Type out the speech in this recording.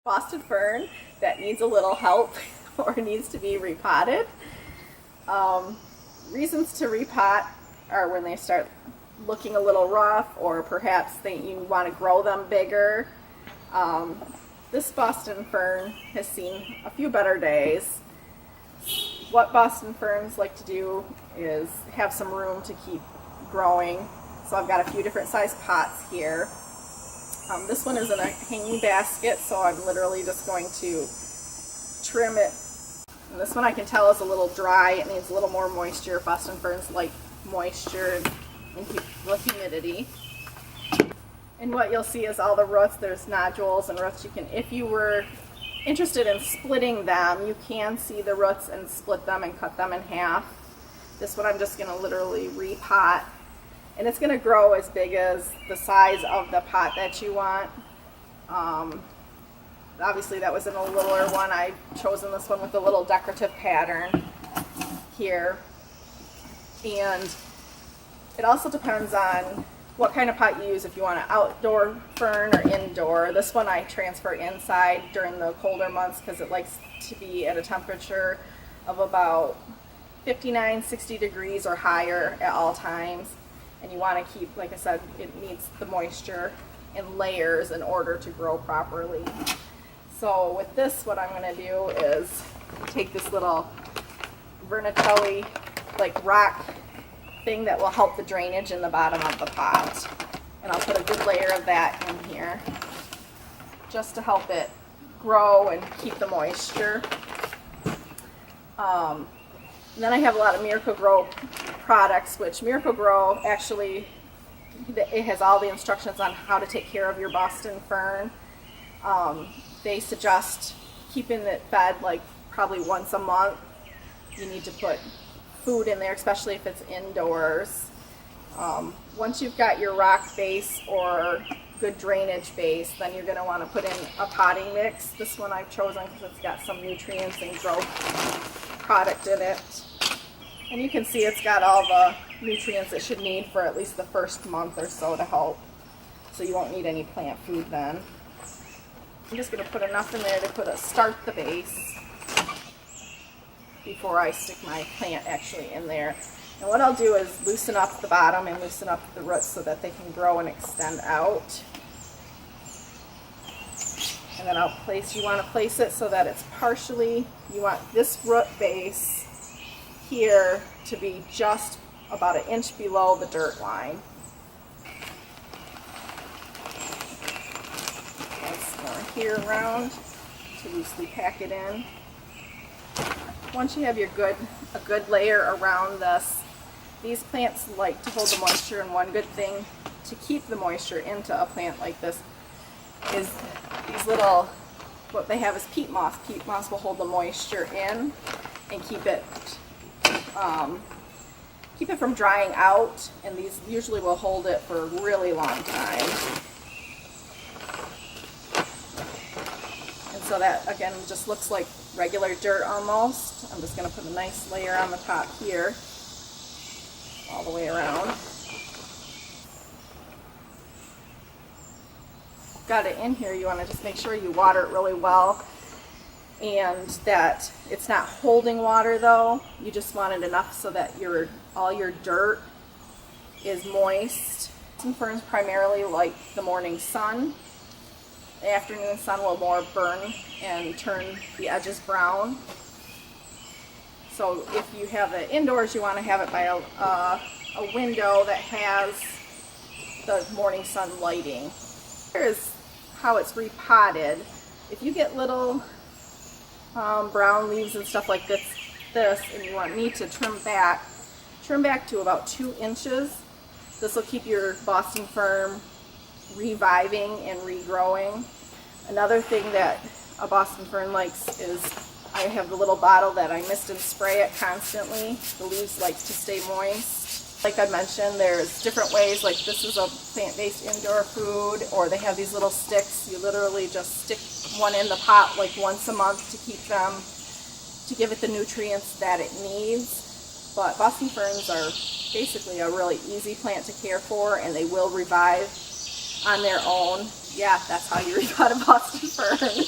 Boston fern that needs a little help or needs to be repotted. Reasons to repot are when they start looking a little rough, or perhaps you want to grow them bigger. This Boston fern has seen a few better days. What Boston ferns like to do is have some room to keep growing. So I've got a few different size pots here. This one is in a hanging basket, so I'm literally just going to trim it. And this one I can tell is a little dry. It needs a little more moisture. Boston ferns like moisture and the humidity. And what you'll see is all the roots. There's nodules and roots. You can, if you were interested in splitting them, you can see the roots and split them and cut them in half. This one I'm just going to literally repot. And it's going to grow as big as the size of the pot that you want. Obviously that was in a littler one. I've chosen this one with a little decorative pattern here. And it also depends on what kind of pot you use, if you want an outdoor fern or indoor. This one I transfer inside during the colder months because it likes to be at a temperature of about 59, 60 degrees or higher at all times. And you want to keep, like I said, it needs the moisture in layers in order to grow properly. So with this, what I'm going to do is take this little vermicelli, like rock thing that will help the drainage in the bottom of the pot. And I'll put a good layer of that in here just to help it grow and keep the moisture. And then I have a lot of Miracle-Gro products, which Miracle-Gro actually, it has all the instructions on how to take care of your Boston fern. They suggest keeping it fed like probably once a month. You need to put food in there, especially if it's indoors. Once you've got your rock base or good drainage base, then you're going to want to put in a potting mix. This one I've chosen because it's got some nutrients and growth product in it. And you can see it's got all the nutrients it should need for at least the first month or so to help. So you won't need any plant food then. I'm just going to put enough in there to start the base before I stick my plant actually in there. And what I'll do is loosen up the bottom and loosen up the roots so that they can grow and extend out. And then you want to place it so that it's partially, you want this root base here to be just about 1 inch below the dirt line. That's more here around to loosely pack it in. Once you have a good layer around this, these plants like to hold the moisture, and one good thing to keep the moisture into a plant like this is these little, what they have is peat moss. Peat moss will hold the moisture in and keep it from drying out, and these usually will hold it for a really long time. And so that again just looks like regular dirt almost. I'm just going to put a nice layer on the top here all the way around. Got it in here, you want to just make sure you water it really well, and that it's not holding water though. You just want it enough so that all your dirt is moist. Some ferns primarily like the morning sun. The afternoon sun will more burn and turn the edges brown. So if you have it indoors, you want to have it by a window that has the morning sun lighting. Here's how it's repotted. If you get little brown leaves and stuff like this, and you need to trim back to about 2 inches. This will keep your Boston fern reviving and regrowing. Another thing that a Boston fern likes is I have the little bottle that I mist and spray it constantly. The leaves like to stay moist. Like I mentioned, there's different ways, like this is a plant-based indoor food, or they have these little sticks. You literally just stick one in the pot like once a month to give it the nutrients that it needs. But Boston ferns are basically a really easy plant to care for, and they will revive on their own. Yeah, that's how you repot a Boston fern.